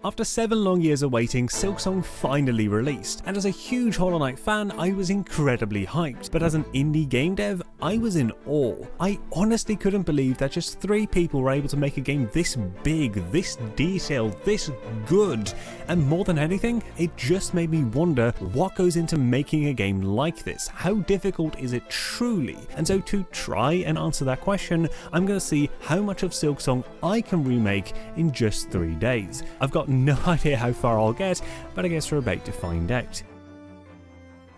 After 7 long years of waiting, Silksong finally released, and as a huge Hollow Knight fan, I was incredibly hyped, but as an indie game dev, I was in awe. I honestly couldn't believe that just 3 people were able to make a game this big, this detailed, this good, and more than anything, it just made me wonder what goes into making a game like this. How difficult is it truly? And so to try and answer that question, I'm going to see how much of Silksong I can remake in just 3 days. I've got no idea how far I'll get, but I guess we're about to find out.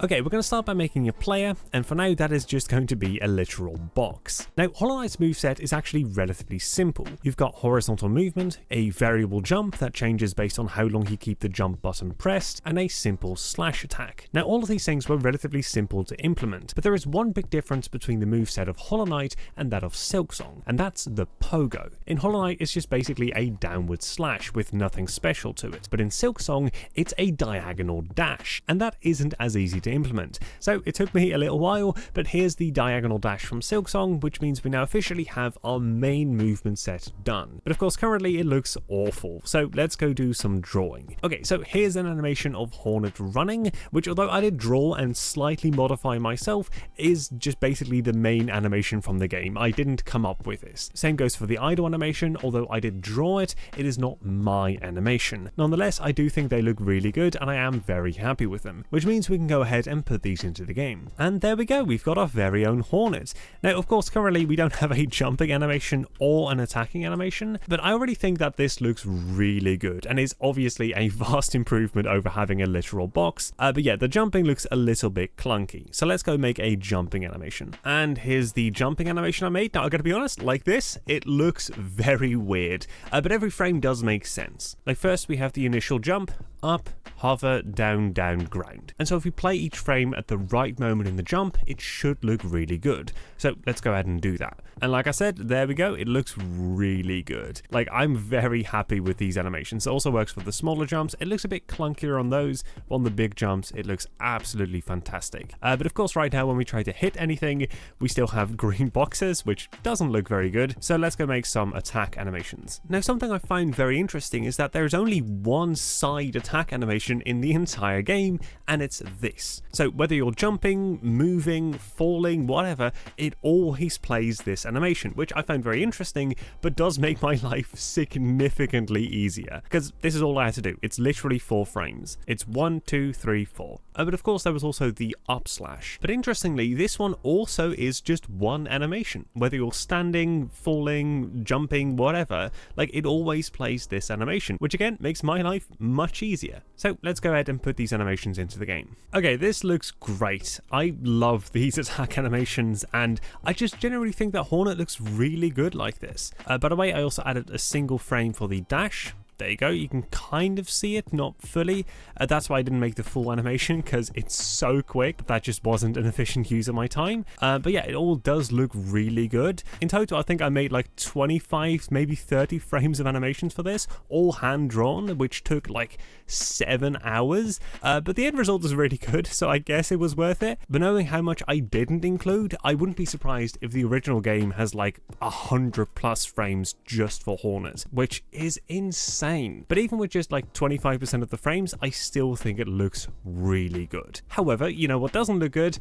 Okay, we're going to start by making a player, and for now that is just going to be a literal box. Now, Hollow Knight's moveset is actually relatively simple. You've got horizontal movement, a variable jump that changes based on how long you keep the jump button pressed, and a simple slash attack. Now, all of these things were relatively simple to implement, but there is one big difference between the moveset of Hollow Knight and that of Silksong, and that's the pogo. In Hollow Knight, it's just basically a downward slash with nothing special to it, but in Silksong, it's a diagonal dash, and that isn't as easy to implement. So it took me a little while, but here's the diagonal dash from Silksong, which means we now officially have our main movement set done. But of course currently it looks awful, so let's go do some drawing. Okay, so here's an animation of Hornet running, which although I did draw and slightly modify myself, is just basically the main animation from the game. I didn't come up with this. Same goes for the idle animation, although I did draw it, it is not my animation. Nonetheless, I do think they look really good and I am very happy with them, which means we can go ahead and put these into the game. And there we go, we've got our very own Hornet. Now, of course, currently we don't have a jumping animation or an attacking animation, but I already think that this looks really good and is obviously a vast improvement over having a literal box. But yeah, the jumping looks a little bit clunky. So let's go make a jumping animation. And here's the jumping animation I made. Now, I gotta be honest, like this, it looks very weird, but every frame does make sense. Like first we have the initial jump, up, hover, down, down, ground. And so if we play each frame at the right moment in the jump, it should look really good. So let's go ahead and do that. And like I said, there we go, it looks really good. Like, I'm very happy with these animations. It also works for the smaller jumps. It looks a bit clunkier on those. On the big jumps, it looks absolutely fantastic. But of course, right now, when we try to hit anything, we still have green boxes, which doesn't look very good. So let's go make some attack animations. Now, something I find very interesting is that there's only one side attack animation in the entire game, and it's this. So whether you're jumping, moving, falling, whatever, it always plays this animation, which I find very interesting, but does make my life significantly easier, because this is all I had to do. It's literally 4 frames. It's 1, 2, 3, 4. But of course there was also the up slash. But interestingly, this one also is just one animation. Whether you're standing, falling, jumping, whatever, like it always plays this animation, which again makes my life much easier. So let's go ahead and put these animations into the game. Okay, this looks great. I love these attack animations, and I just generally think that Hornet looks really good like this. By the way, I also added a single frame for the dash. There you go, you can kind of see it, not fully. That's why I didn't make the full animation, because it's so quick that just wasn't an efficient use of my time. But yeah, it all does look really good. In total, I think I made like 25, maybe 30 frames of animations for this, all hand-drawn, which took like 7 hours. But the end result is really good, so I guess it was worth it. But knowing how much I didn't include, I wouldn't be surprised if the original game has like 100+ frames just for Hornet, which is insane. But even with just like 25% of the frames, I still think it looks really good. However, you know what doesn't look good?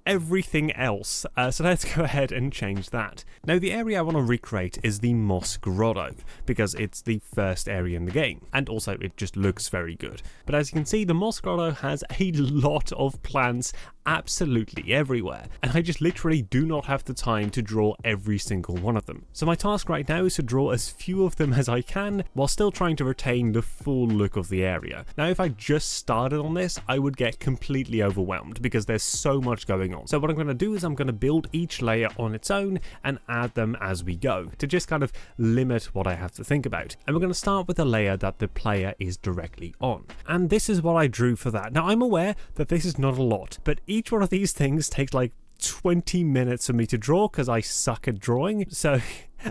Everything else. So let's go ahead and change that. Now, the area I want to recreate is the Moss Grotto, because it's the first area in the game, and also it just looks very good. But as you can see, the Moss Grotto has a lot of plants absolutely everywhere, and I just literally do not have the time to draw every single one of them. So my task right now is to draw as few of them as I can, while still trying to retain the full look of the area. Now, if I just started on this, I would get completely overwhelmed because there's so much going on. So what I'm going to do is I'm going to build each layer on its own and add them as we go, to just kind of limit what I have to think about. And we're going to start with a layer that the player is directly on. And this is what I drew for that. Now, I'm aware that this is not a lot, but each one of these things takes like 20 minutes for me to draw because I suck at drawing. So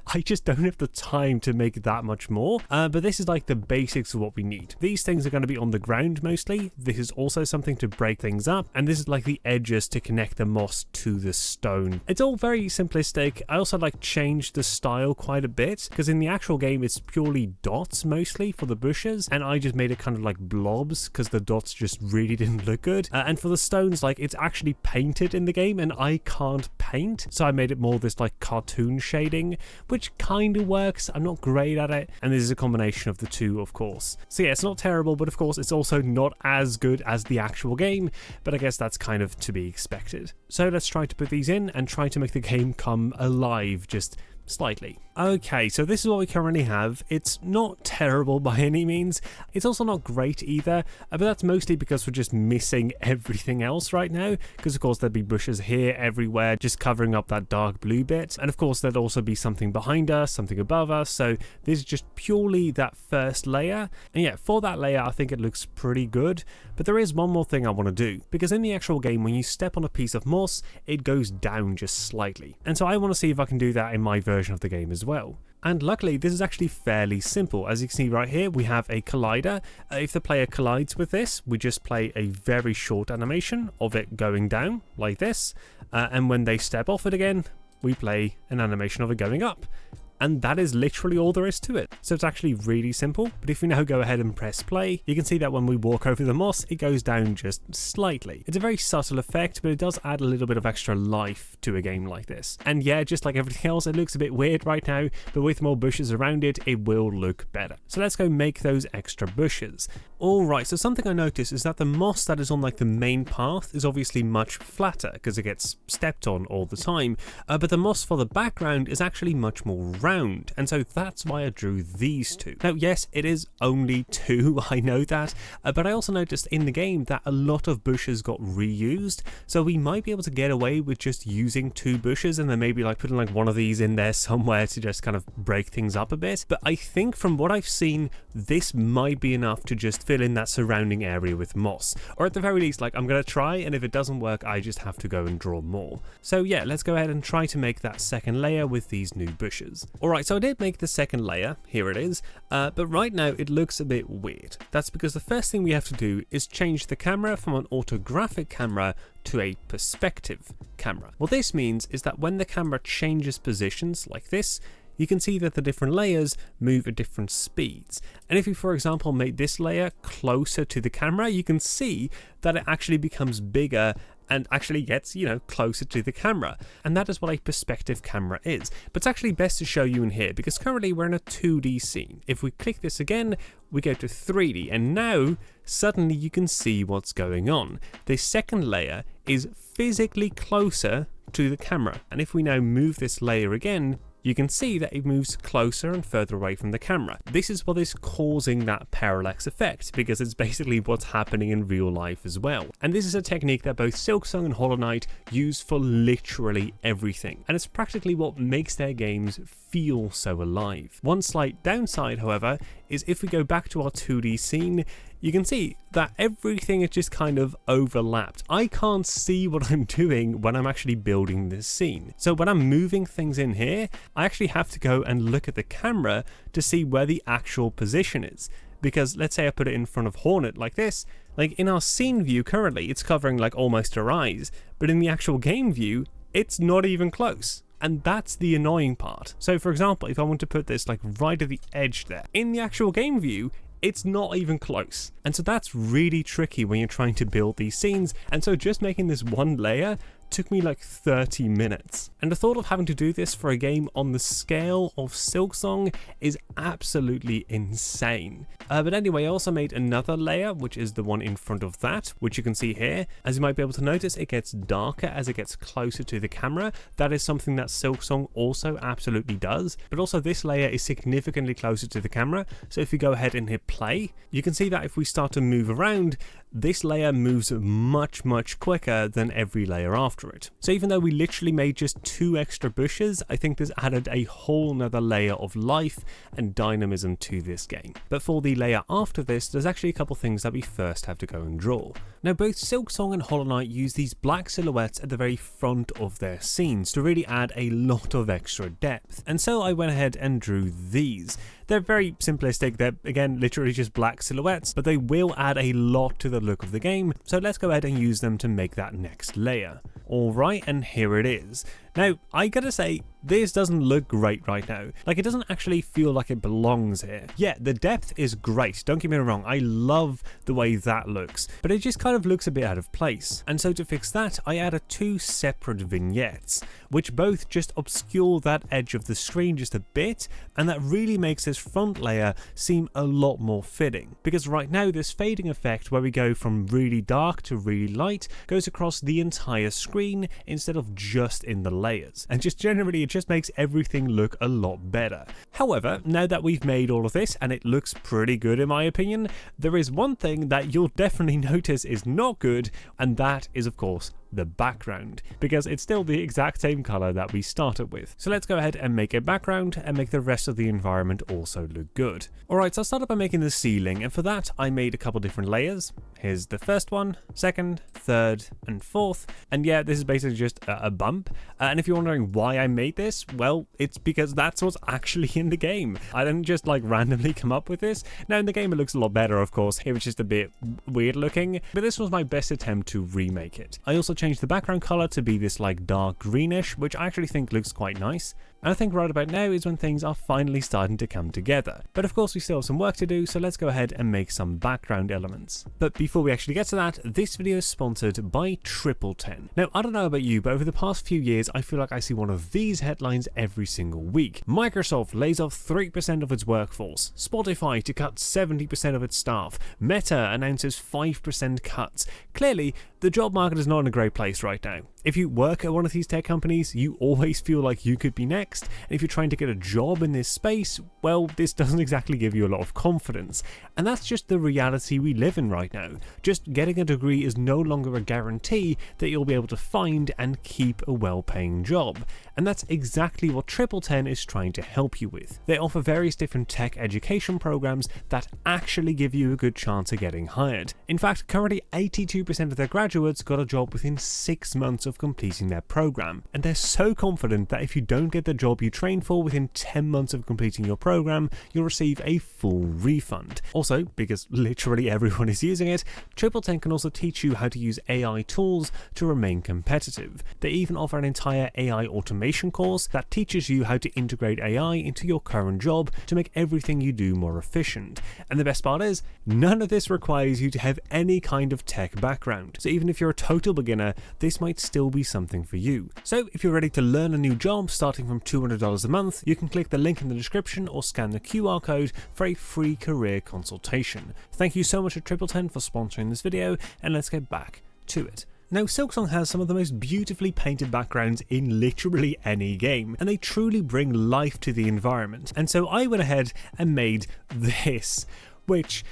I just don't have the time to make that much more, but this is like the basics of what we need. These things are going to be on the ground mostly. This is also something to break things up, and this is like the edges to connect the moss to the stone. It's all very simplistic. I also like changed the style quite a bit, because in the actual game it's purely dots mostly for the bushes, and I just made it kind of like blobs because the dots just really didn't look good. And for the stones, like it's actually painted in the game and I can't paint, so I made it more this like cartoon shading, which kind of works. I'm not great at it, and this is a combination of the two, of course. So yeah, it's not terrible, but of course it's also not as good as the actual game, but I guess that's kind of to be expected. So let's try to put these in and try to make the game come alive just slightly. Okay, so this is what we currently have. It's not terrible by any means. It's also not great either, but that's mostly because we're just missing everything else right now, because of course there'd be bushes here everywhere just covering up that dark blue bit, and of course there'd also be something behind us, something above us, so this is just purely that first layer. And yeah, for that layer I think it looks pretty good, but there is one more thing I want to do, because in the actual game when you step on a piece of moss it goes down just slightly, and so I want to see if I can do that in my version of the game as well. And luckily this is actually fairly simple. As you can see right here, we have a collider. If the player collides with this, we just play a very short animation of it going down like this, and when they step off it again, we play an animation of it going up. And that is literally all there is to it. So it's actually really simple, but if we now go ahead and press play, you can see that when we walk over the moss, it goes down just slightly. It's a very subtle effect, but it does add a little bit of extra life to a game like this. And yeah, just like everything else, it looks a bit weird right now, but with more bushes around it, it will look better. So let's go make those extra bushes. Alright, so something I noticed is that the moss that is on like the main path is obviously much flatter because it gets stepped on all the time, but the moss for the background is actually much more round, and so that's why I drew these two. Now yes, it is only two, I know that, but I also noticed in the game that a lot of bushes got reused, so we might be able to get away with just using two bushes and then maybe like putting like one of these in there somewhere to just kind of break things up a bit. But I think from what I've seen, this might be enough to just fill in that surrounding area with moss, or at the very least, like I'm gonna try, and if it doesn't work I just have to go and draw more. So yeah, let's go ahead and try to make that second layer with these new bushes. Alright, so I did make the second layer, here it is, but right now it looks a bit weird. That's because the first thing we have to do is change the camera from an orthographic camera to a perspective camera. What this means is that when the camera changes positions like this, you can see that the different layers move at different speeds. And if you, for example, make this layer closer to the camera, you can see that it actually becomes bigger and actually gets, you know, closer to the camera. And that is what a perspective camera is. But it's actually best to show you in here because currently we're in a 2D scene. If we click this again, we go to 3D, and now suddenly you can see what's going on. This second layer is physically closer to the camera. And if we now move this layer again, you can see that it moves closer and further away from the camera. This is what is causing that parallax effect, because it's basically what's happening in real life as well. And this is a technique that both Silksong and Hollow Knight use for literally everything, and it's practically what makes their games feel so alive. One slight downside, however, is if we go back to our 2D scene, you can see that everything is just kind of overlapped. I can't see what I'm doing when I'm actually building this scene. So when I'm moving things in here, I actually have to go and look at the camera to see where the actual position is. Because let's say I put it in front of Hornet like this, like in our scene view currently, it's covering like almost her eyes, but in the actual game view, it's not even close. And that's the annoying part. So for example, if I want to put this like right at the edge there, in the actual game view, it's not even close. And so that's really tricky when you're trying to build these scenes. And so just making this one layer took me like 30 minutes. And the thought of having to do this for a game on the scale of Silksong is absolutely insane. But anyway, I also made another layer, which is the one in front of that, which you can see here. As you might be able to notice, it gets darker as it gets closer to the camera. That is something that Silksong also absolutely does. But also this layer is significantly closer to the camera. So if you go ahead and hit play, you can see that if we start to move around, this layer moves much quicker than every layer after after it. So even though we literally made just 2 extra bushes, I think this added a whole nother layer of life and dynamism to this game. But for the layer after this, there's actually a couple things that we first have to go and draw. Now both Silksong and Hollow Knight use these black silhouettes at the very front of their scenes to really add a lot of extra depth, and so I went ahead and drew these. They're very simplistic, they're again literally just black silhouettes, but they will add a lot to the look of the game, so let's go ahead and use them to make that next layer. Alright, and here it is. Now, I gotta say, this doesn't look great right now. Like, it doesn't actually feel like it belongs here. Yeah, the depth is great, don't get me wrong, I love the way that looks, but it just kind of looks a bit out of place. And so to fix that, I added 2 separate vignettes, which both just obscure that edge of the screen just a bit, and that really makes this front layer seem a lot more fitting. Because right now, this fading effect where we go from really dark to really light goes across the entire screen instead of just in the layers, and just generally it just makes everything look a lot better. However, now that we've made all of this and it looks pretty good in my opinion, there is one thing that you'll definitely notice is not good, and that is of course the background, because it's still the exact same color that we started with. So let's go ahead and make a background and make the rest of the environment also look good. Alright, so I started by making the ceiling, and for that I made a couple different layers. Here's the first one, second, third, and fourth, and yeah, this is basically just a bump. And if you're wondering why I made this, well, it's because that's what's actually in the game. I didn't just like randomly come up with this. Now in the game it looks a lot better, of course. Here it's just a bit weird looking, but this was my best attempt to remake it. I also changed the background color to be this like dark greenish, which I actually think looks quite nice. And I think right about now is when things are finally starting to come together. But of course we still have some work to do, so let's go ahead and make some background elements. But before we actually get to that, this video is sponsored by TripleTen. Now I don't know about you, but over the past few years I feel like I see one of these headlines every single week. Microsoft lays off 3% of its workforce, Spotify to cut 70% of its staff, Meta announces 5% cuts. Clearly, the job market is not in a great place right now. If you work at one of these tech companies, you always feel like you could be next, and if you're trying to get a job in this space, well, this doesn't exactly give you a lot of confidence. And that's just the reality we live in right now. Just getting a degree is no longer a guarantee that you'll be able to find and keep a well-paying job. And that's exactly what TripleTen is trying to help you with. They offer various different tech education programs that actually give you a good chance of getting hired. In fact, currently 82% of their graduates got a job within 6 months of completing their program, and they're so confident that if you don't get the job you trained for within 10 months of completing your program, you'll receive a full refund. Also, because literally everyone is using it, TripleTen can also teach you how to use AI tools to remain competitive. They even offer an entire AI automation course that teaches you how to integrate AI into your current job to make everything you do more efficient. And the best part is, none of this requires you to have any kind of tech background. So even if you're a total beginner, this might still be something for you. So if you're ready to learn a new job starting from $200 a month, you can click the link in the description or scan the QR code for a free career consultation. Thank you so much to TripleTen for sponsoring this video, and let's get back to it. Now, Silksong has some of the most beautifully painted backgrounds in literally any game, and they truly bring life to the environment. And so I went ahead and made this, which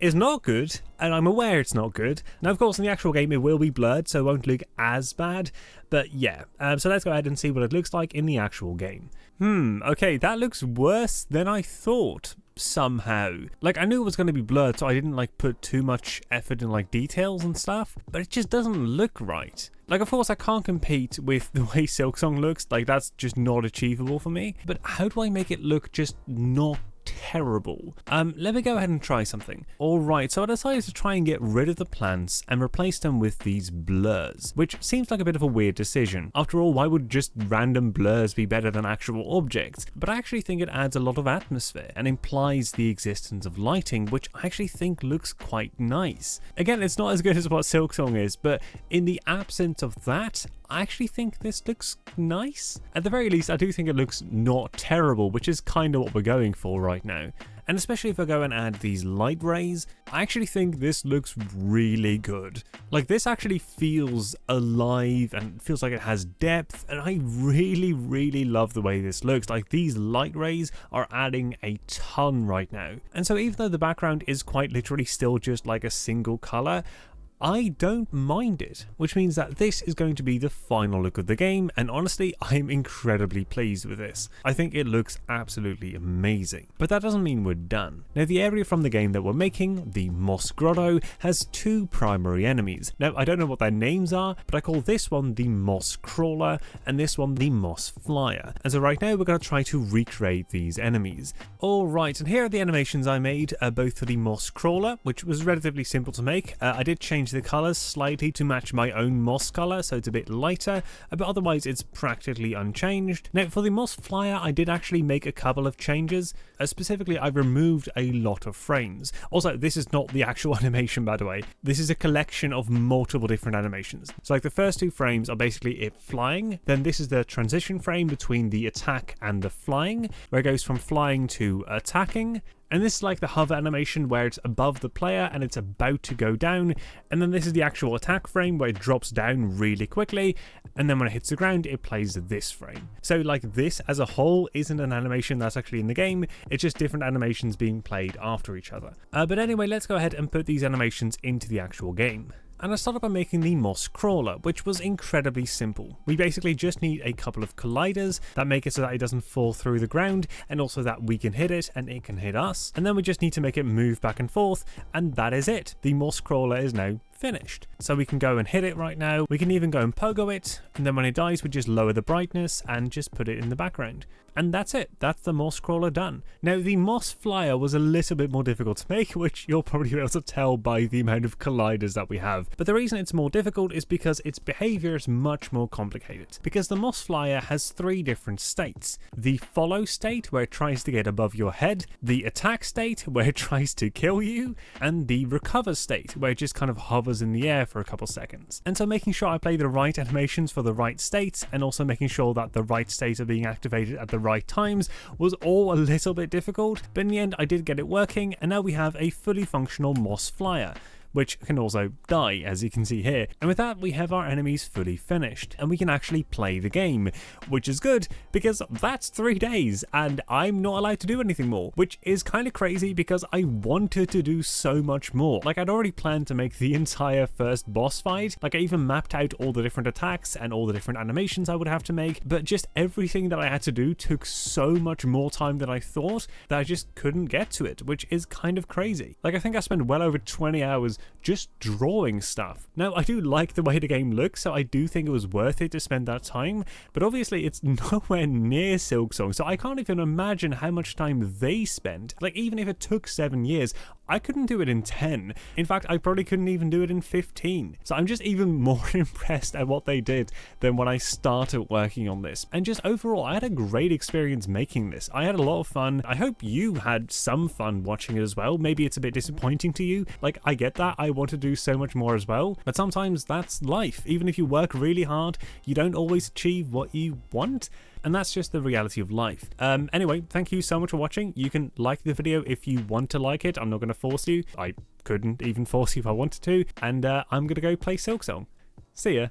is not good, and I'm aware it's not good. Now, of course, in the actual game it will be blurred, so it won't look as bad, but yeah. So let's go ahead and see what it looks like in the actual game. Okay, that looks worse than I thought. Somehow, like, I knew it was going to be blurred, so I didn't like put too much effort in like details and stuff, but it just doesn't look right. Like, of course I can't compete with the way Silksong looks, like that's just not achievable for me, but how do I make it look just not terrible? Let me go ahead and try something. Alright, so I decided to try and get rid of the plants and replace them with these blurs, which seems like a bit of a weird decision. After all, why would just random blurs be better than actual objects? But I actually think it adds a lot of atmosphere and implies the existence of lighting, which I actually think looks quite nice. Again, it's not as good as what Silksong is, but in the absence of that, I actually think this looks nice. At the very least, I do think it looks not terrible, which is kind of what we're going for right now. And especially if I go and add these light rays, I actually think this looks really good. Like, this actually feels alive and feels like it has depth, and I really, really love the way this looks. Like, these light rays are adding a ton right now. And so even though the background is quite literally still just like a single color, I don't mind it, which means that this is going to be the final look of the game, and honestly, I'm incredibly pleased with this. I think it looks absolutely amazing. But that doesn't mean we're done. Now, the area from the game that we're making, the Moss Grotto, has two primary enemies. Now, I don't know what their names are, but I call this one the Moss Crawler, and this one the Moss Flyer. And so right now, we're going to try to recreate these enemies. Alright, and here are the animations I made, both for the Moss Crawler, which was relatively simple to make. I did change the colours slightly to match my own moss colour, so it's a bit lighter, but otherwise it's practically unchanged. Now, for the Moss Flyer, I did actually make a couple of changes. Specifically, I've removed a lot of frames. Also, this is not the actual animation, by the way. This is a collection of multiple different animations. So like the first two frames are basically it flying, then this is the transition frame between the attack and the flying, where it goes from flying to attacking. And this is like the hover animation where it's above the player and it's about to go down. And then this is the actual attack frame where it drops down really quickly. And then when it hits the ground, it plays this frame. So like this as a whole isn't an animation that's actually in the game. It's just different animations being played after each other. But anyway, let's go ahead and put these animations into the actual game. And I started by making the Moss Crawler, which was incredibly simple. We basically just need a couple of colliders that make it so that it doesn't fall through the ground, and also that we can hit it and it can hit us. And then we just need to make it move back and forth, and that is it. The Moss Crawler is now finished. So we can go and hit it right now. We can even go and pogo it, and then when it dies, we just lower the brightness and just put it in the background. And that's it. That's the Moss Crawler done. Now, the Moss Flyer was a little bit more difficult to make, which you'll probably be able to tell by the amount of colliders that we have. But the reason it's more difficult is because its behavior is much more complicated. Because the Moss Flyer has three different states. The follow state, where it tries to get above your head, the attack state, where it tries to kill you, and the recover state, where it just kind of hovers in the air for a couple seconds. And so making sure I play the right animations for the right states, and also making sure that the right states are being activated at the right times, was all a little bit difficult, but in the end I did get it working, and now we have a fully functional Moss Flyer, which can also die, as you can see here. And with that, we have our enemies fully finished, and we can actually play the game, which is good, because that's 3 days, and I'm not allowed to do anything more, which is kind of crazy because I wanted to do so much more. Like, I'd already planned to make the entire first boss fight. Like, I even mapped out all the different attacks and all the different animations I would have to make, but just everything that I had to do took so much more time than I thought that I just couldn't get to it, which is kind of crazy. Like, I think I spent well over 20 hours just drawing stuff. Now, I do like the way the game looks, so I do think it was worth it to spend that time, but obviously it's nowhere near Silksong, so I can't even imagine how much time they spent. Like, even if it took 7 years, I couldn't do it in 10. In fact, I probably couldn't even do it in 15. So I'm just even more impressed at what they did than when I started working on this. And just overall, I had a great experience making this. I had a lot of fun. I hope you had some fun watching it as well. Maybe it's a bit disappointing to you. Like, I get that. I want to do so much more as well. But sometimes that's life. Even if you work really hard, you don't always achieve what you want. And that's just the reality of life. Anyway, thank you so much for watching. You can like the video if you want to like it. I'm not going to force you. I couldn't even force you if I wanted to. And I'm going to go play Silksong. See ya.